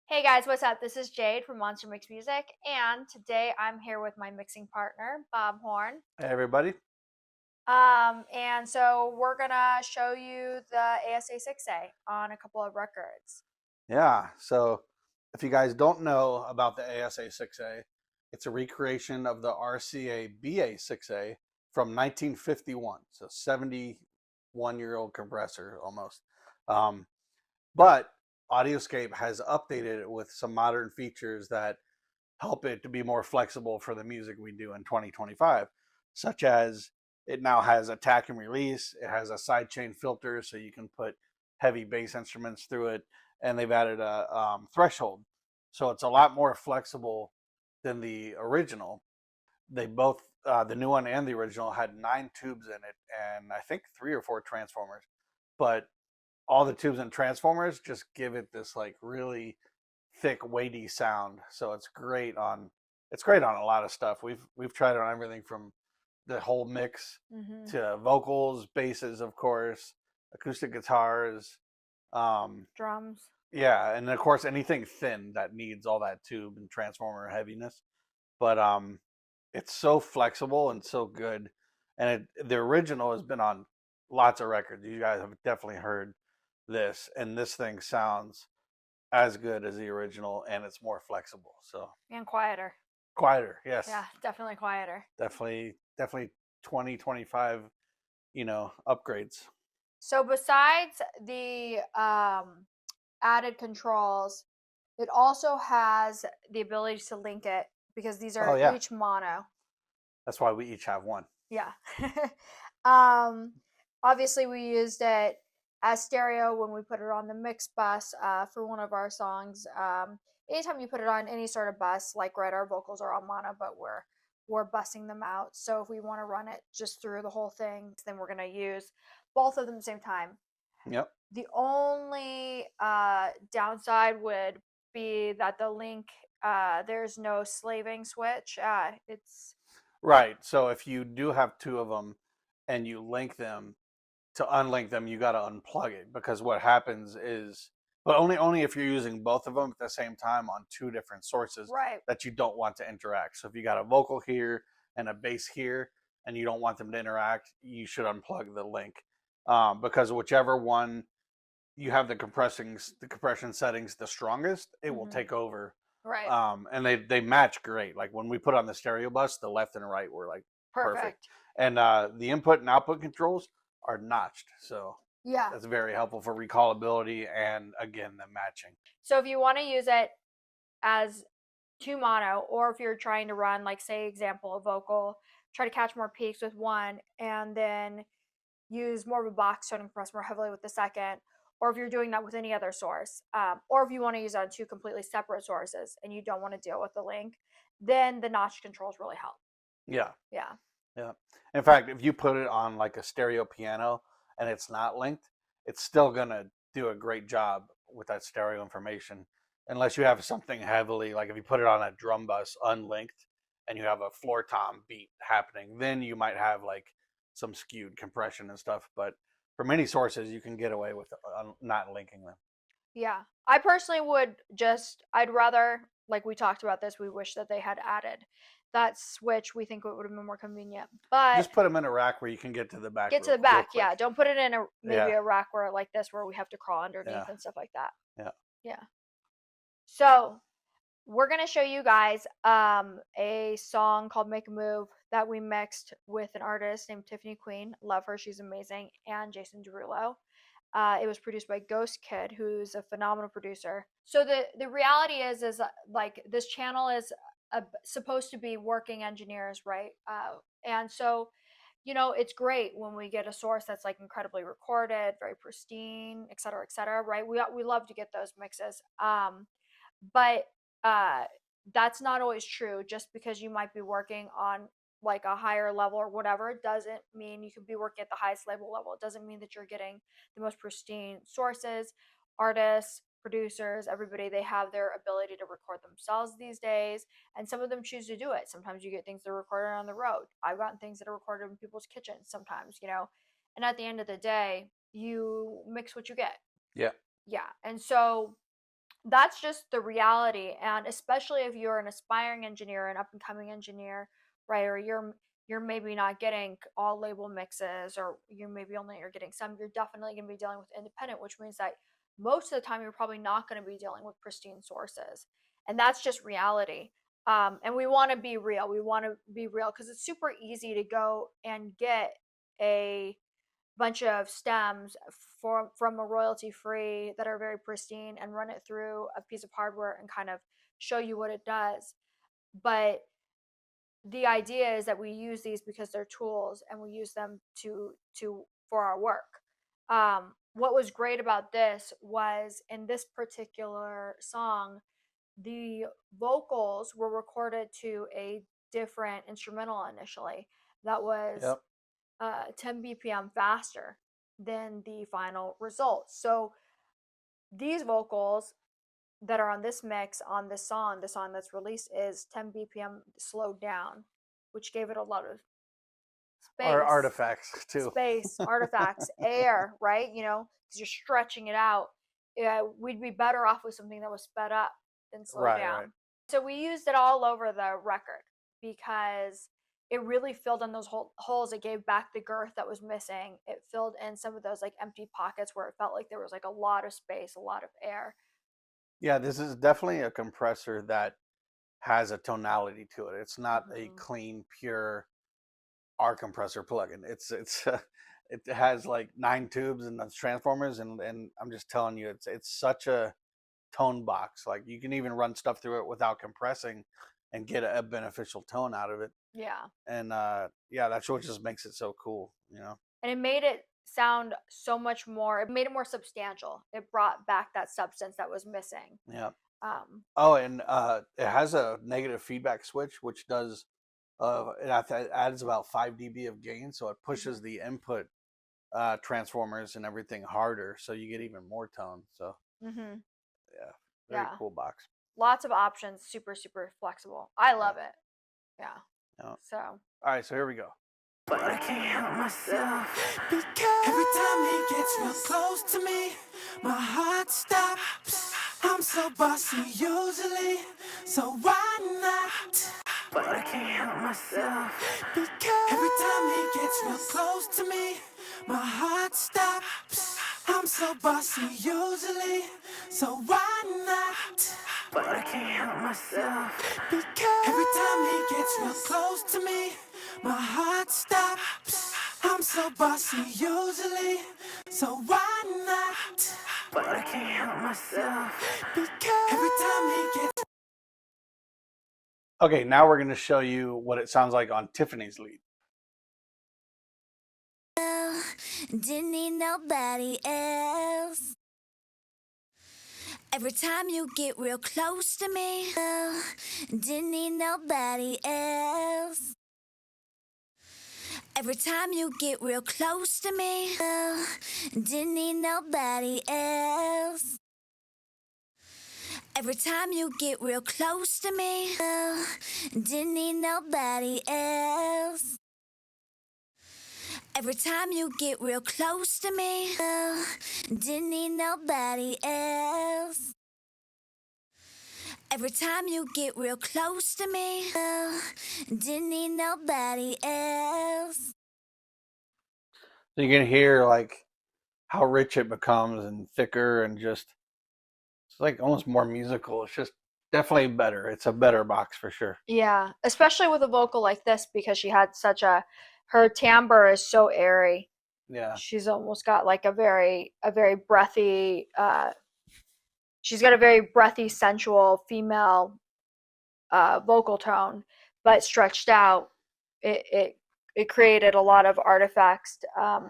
Hey guys, what's up? This is Jade from Monster Mix Music, and today I'm here with my mixing partner, Bob Horn. Hey everybody. And so we're gonna show you the ASA6A on a couple of records. Yeah, so if you guys don't know about the ASA6A, it's a recreation of the RCA BA6A from 1951. So 71-year-old compressor almost. Um, but Audioscape has updated it with some modern features that help it to be more flexible for the music we do in 2025, such as it now has attack and release. It has a sidechain filter, so you can put heavy bass instruments through it, and they've added a threshold, so it's a lot more flexible than the original. They both, the new one and the original, had 9 tubes in it, and I think 3 or 4 transformers. But all the tubes and transformers just give it this like really thick, weighty sound. So it's great on a lot of stuff. We've tried it on everything from the whole mix Mm-hmm. to vocals, basses, of course, acoustic guitars. Um, Drums. yeah, and of course anything thin that needs all that tube and transformer heaviness. But it's so flexible and so good. And the original has been on lots of records. You guys have definitely heard this, and this thing sounds as good as the original, and it's more flexible. So And quieter. quieter, yes, Yeah, definitely quieter. definitely 2025, upgrades. So besides the added controls, it also has the ability to link it because these Oh are yeah, each mono. that's why we each have one. Yeah. um, Obviously, we used it as stereo when we put it on the mix bus for one of our songs. Anytime you put it on any sort of bus, like right, our vocals are on mono, but we're bussing them out. So if we want to run it just through the whole thing, then we're gonna use both of them at the same time. Yep. The only downside would be that the link there's no slaving switch. It's Right. So if you do have two of them and you link them, to unlink them, you got to unplug it, because what happens is, but only if you're using both of them at the same time on two different sources right. that you don't want to interact. So if you got a vocal here and a bass here and you don't want them to interact, you should unplug the link, because whichever one you have the compression settings the strongest, it will Hmm. take over. Right. And they match great. Like when we put on the stereo bus, the left and right were like perfect, Perfect. and the input and output controls are notched, so Yeah. that's very helpful for recallability and again the matching. So if you want to use it as two mono, or if you're trying to run, like, say, example, a vocal, try to catch more peaks with one, and then use more of a box tone and compress more heavily with the second, or if you're doing that with any other source, or if you want to use it on two completely separate sources and you don't want to deal with the link, then the notch controls really help. Yeah, Yeah. yeah. In fact, if you put it on like a stereo piano and it's not linked, it's still gonna do a great job with that stereo information, unless you have something heavily, like if you put it on a drum bus unlinked and you have a floor tom beat happening, then you might have like some skewed compression and stuff. But for many sources, you can get away with not linking them. Yeah. I personally would just, I'd rather, like we talked about this, we wish that they had added that switch. We think it would have been more convenient. But Just put them in a rack where you can get to the back get to the real back. quick. Yeah. Don't put it in a maybe Yeah, a rack where like this where we have to crawl underneath yeah, and stuff like that. yeah. Yeah. So we're gonna show you guys a song called Make a Move that we mixed with an artist named Tiffany Queen. Love her, she's amazing, and Jason Derulo. It was produced by Ghost Kid, who's a phenomenal producer. So the reality is like this channel is supposed to be working engineers, right? And so it's great when we get a source that's like incredibly recorded, very pristine, et cetera, right? We love to get those mixes. But uh, that's not always true. Just because you might be working on like a higher level or whatever, it doesn't mean you could be working at the highest level. It doesn't mean that you're getting the most pristine sources. Artists, producers, everybody, they have their ability to record themselves these days, and some of them choose to do it. Sometimes you get things that are recorded on the road. I've gotten things that are recorded in people's kitchens sometimes, and at the end of the day, you mix what you get. Yeah. Yeah. And so that's just the reality. And especially if you're an aspiring engineer, an up and coming engineer, right? Or you're maybe not getting all label mixes, or you maybe only are getting some, you're definitely going to be dealing with independent, which means that most of the time you're probably not going to be dealing with pristine sources. And that's just reality. And we want to be real. We want to be real because it's super easy to go and get a bunch of stems from a royalty free that are very pristine and run it through a piece of hardware and kind of show you what it does. But the idea is that we use these because they're tools and we use them to for our work. What was great about this was in this particular song, the vocals were recorded to a different instrumental initially that was Yep. 10 BPM faster than the final result. So these vocals that are on this mix on this song, the song that's released, is 10 BPM slowed down, which gave it a lot of Or space, artifacts too. artifacts, air, right? Because you're stretching it out. Yeah, we'd be better off with something that was sped up than slowed Right, right. down. So we used it all over the record because it really filled in those holes. It gave back the girth that was missing. It filled in some of those like empty pockets where it felt like there was like a lot of space, a lot of air. Yeah, this is definitely a compressor that has a tonality to it. It's not a Mm-hmm. clean, pure R compressor plugin. It has like 9 tubes and those transformers, and I'm just telling you, it's such a tone box. Like you can even run stuff through it without compressing and get a beneficial tone out of it. Yeah. And yeah, that's what just makes it so cool, you know. And it made it sound so much more, it made it more substantial. It brought back that substance that was missing. Yeah. um Oh, and it has a negative feedback switch, which does it adds about 5 dB of gain, so it pushes mhm, the input transformers and everything harder, so you get even more tone. So mhm, yeah, very yeah, cool box. lots of options, super super flexible. I Yeah, love it. Yeah. yeah. So All right, so here we go. But I can't help myself because every time he gets real close to me, my heart stops. I'm so bossy usually, so why not? But I can't help myself because every time he gets real close to me, my heart stops. I'm so bossy usually, so why not? But I can't help myself because every time he gets real close to me, my heart stops. I'm so bossy usually, so why not? But I can't help myself because every time he gets Okay, now we're going to show you what it sounds like on Tiffany's lead. didn't need nobody else. Every time you get real close to me, didn't need nobody else. Every time you get real close to me, didn't need nobody else. Every time you get real close to me, didn't need nobody else. Every time you get real close to me, didn't need nobody else. Every time you get real close to me, didn't need nobody else. So you can hear like how rich it becomes and thicker and just it's like almost more musical. It's just definitely better. It's a better box for sure. yeah, especially with a vocal like this because she had such a, her timbre is so airy. Yeah. She's almost got like a very breathy she's got a very breathy sensual female vocal tone, but stretched out. It created a lot of artifacts,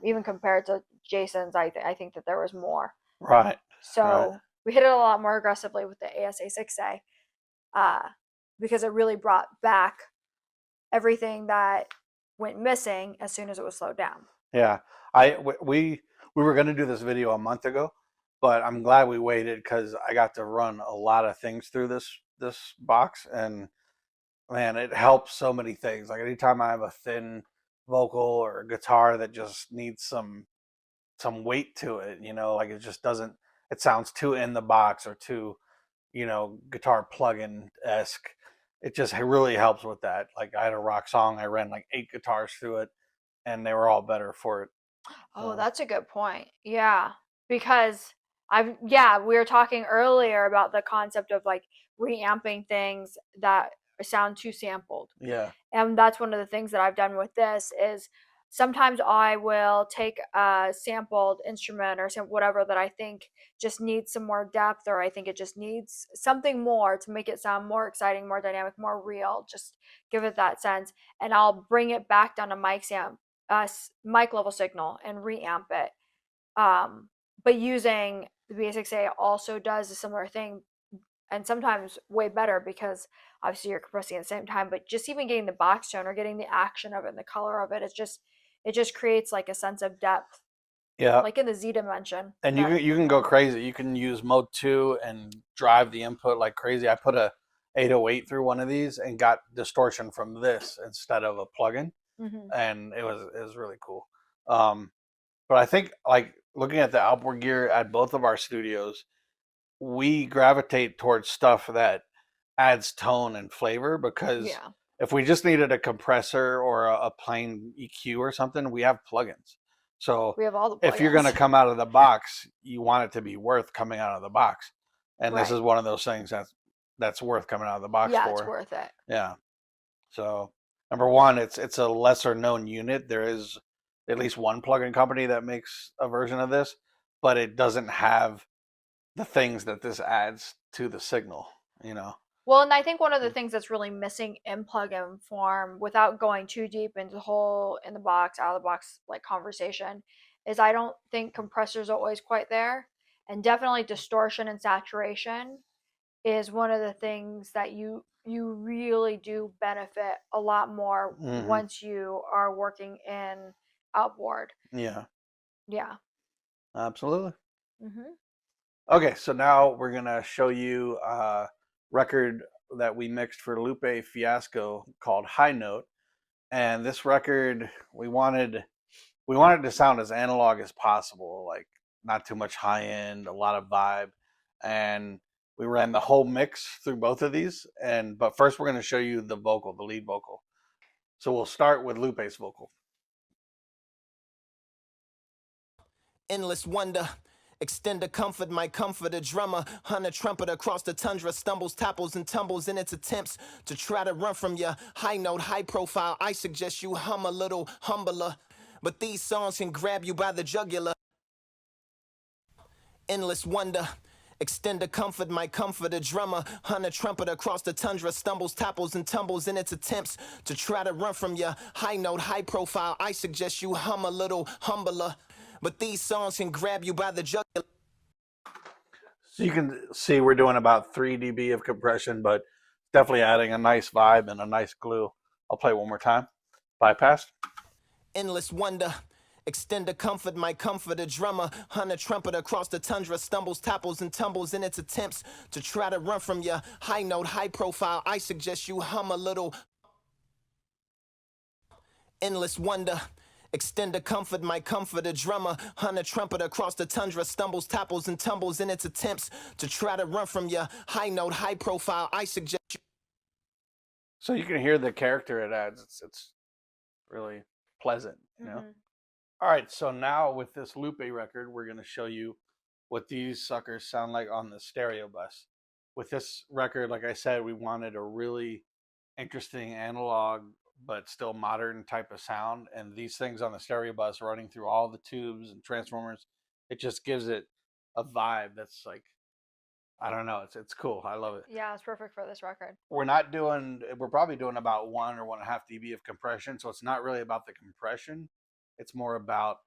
even compared to Jason's. I think that there was more. Right. Right. So we hit it a lot more aggressively with the ASA6A, because it really brought back everything that went missing as soon as it was slowed down. Yeah. We were going to do this video a month ago, but I'm glad we waited because I got to run a lot of things through this box, and man, it helps so many things. Like anytime I have a thin vocal or guitar that just needs some weight to it, you know, like it just doesn't, it sounds too in the box or too guitar plugin esque. It just really helps with that. Like I had a rock song, I ran like 8 guitars through it, and they were all better for it. Oh, that's a good point. Yeah, because we were talking earlier about the concept of like reamping things that sound too sampled. Yeah. And that's one of the things that I've done with this is sometimes I will take a sampled instrument or whatever that I think just needs some more depth, or I think it just needs something more to make it sound more exciting, more dynamic, more real, just give it that sense, and I'll bring it back down to mic level signal and reamp it. But using the ASA6A also does a similar thing, and sometimes way better, because obviously you're compressing at the same time, but just even getting the box tone or getting the action of it and the color of it, it just creates like a sense of depth, Yeah. like in the Z dimension. And you can go crazy. You can use mode 2 and drive the input like crazy. I put a 808 through one of these and got distortion from this instead of a plugin, and it was really cool. But I think, like, looking at the outboard gear at both of our studios, we gravitate towards stuff that adds tone and flavor, because if we just needed a compressor or a plain EQ or something, we have plugins. So we have all the plugins. If you're going to come out of the box, you want it to be worth coming out of the box. And this is one of those things that's worth coming out of the box for. Yeah, it's worth it. Yeah. So number one, it's a lesser known unit. There is at least one plugin company that makes a version of this, but it doesn't have the things that this adds to the signal, Well, and I think one of the things that's really missing in plugin form, without going too deep into the whole in the box, out of the box like conversation, is I don't think compressors are always quite there. And definitely distortion and saturation is one of the things that you really do benefit a lot more once you are working in outboard. Yeah. Yeah. Absolutely. Okay, so now we're gonna show you a record that we mixed for Lupe Fiasco called High Note, and this record we wanted to sound as analog as possible, like not too much high end, a lot of vibe, and we ran the whole mix through both of these. But first we're going to show you the lead vocal. So we'll start with Lupe's vocal. Endless wonder. Extend the comfort, my comfort, a drummer, hunt a trumpet across the tundra, stumbles, topples, and tumbles in its attempts to try to run from your high note, high profile. I suggest you hum a little humbler, but these songs can grab you by the jugular. Endless wonder. Extend the comfort, my comfort, a drummer, hunt a trumpet across the tundra, stumbles, topples, and tumbles in its attempts to try to run from your high note, high profile. I suggest you hum a little humbler, but these songs can grab you by the jugular. So you can see we're doing about 3 dB of compression, but definitely adding a nice vibe and a nice glue. I'll play one more time. Bypassed. Endless wonder. Extend the comfort, my comfort, a drummer, hunt a trumpet across the tundra, stumbles, topples, and tumbles in its attempts to try to run from your high note, high profile. I suggest you hum a little. Endless wonder. Extend the comfort, my comfort, a drummer, hunt a trumpet across the tundra, stumbles, topples, and tumbles in its attempts to try to run from your high note, high profile. I suggest you. So you can hear the character it adds. It's really pleasant, All right, so now with this Lupe record, we're going to show you what these suckers sound like on the stereo bus. With this record, like I said, we wanted a really interesting analog but still modern type of sound, and these things on the stereo bus running through all the tubes and transformers, it just gives it a vibe that's like, I don't know, it's cool. I love it. Yeah, it's perfect for this record. We're probably doing about 1 or 1.5 dB of compression, so it's not really about the compression. It's more about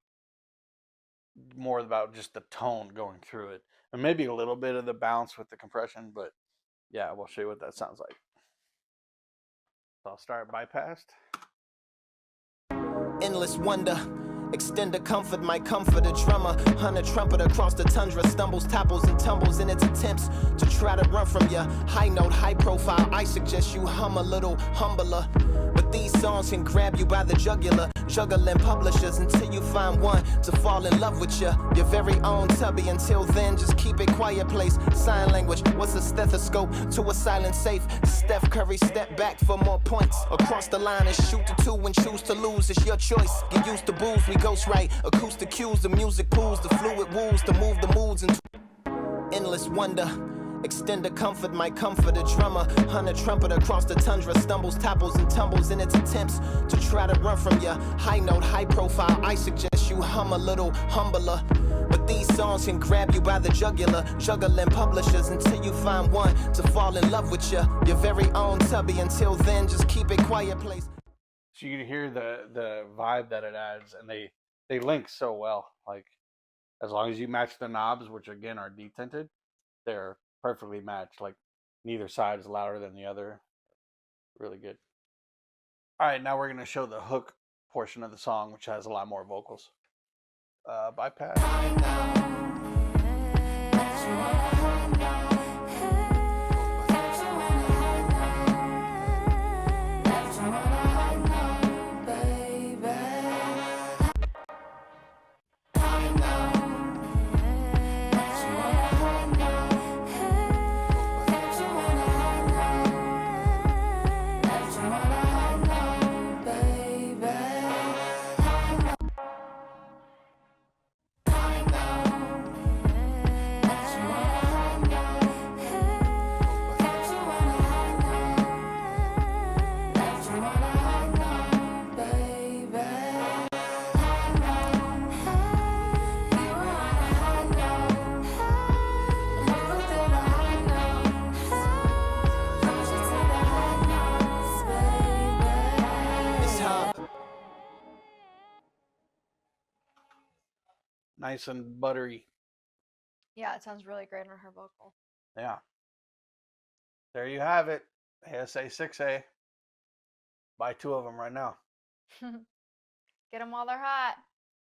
just the tone going through it, and maybe a little bit of the bounce with the compression. But yeah, we'll show you what that sounds like. So I'll start bypassed. Endless wonder. Extend the comfort, my comfort, a drummer, hunt a trumpet across the tundra, stumbles, topples, and tumbles in its attempts to try to run from your high note, high profile. I suggest you hum a little humbler, but But these songs can grab you by the jugular, juggling publishers until you find one to fall in love with you. Your very own Tubby. Until then, just keep it quiet, place. Sign language, what's a stethoscope to a silent safe? Steph Curry, step back for more points. Across the line and shoot the two and choose to lose. It's your choice. Get used to booze, we ghostwrite. Acoustic cues, the music pools, the fluid woos to move the moods into endless wonder. Extend the comfort, might comfort a drummer. Hunt a trumpet across the tundra, stumbles, topples, and tumbles in its attempts to try to run from your high note, high profile. I suggest you hum a little humbler. But these songs can grab you by the jugular, juggling publishers until you find one to fall in love with you. Your very own Tubby. Until then, just keep it quiet, place. So you can hear the vibe that it adds, and they link so well. Like, as long as you match the knobs, which again are detinted, they're perfectly matched. Like, neither side is louder than the other. Really good. All right, now we're going to show the hook portion of the song, which has a lot more vocals. Bypass. Nice and buttery. Yeah, it sounds really great on her vocal. Yeah. There you have it. ASA6A. Buy 2 of them right now. Get them while they're hot,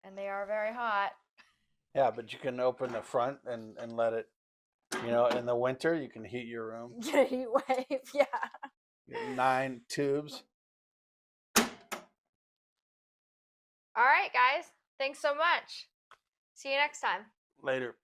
and they are very hot. Yeah, but you can open the front and let it, you know, in the winter, you can heat your room. Get a heat wave, yeah. Get 9 tubes. All right, guys. Thanks so much. See you next time. Later.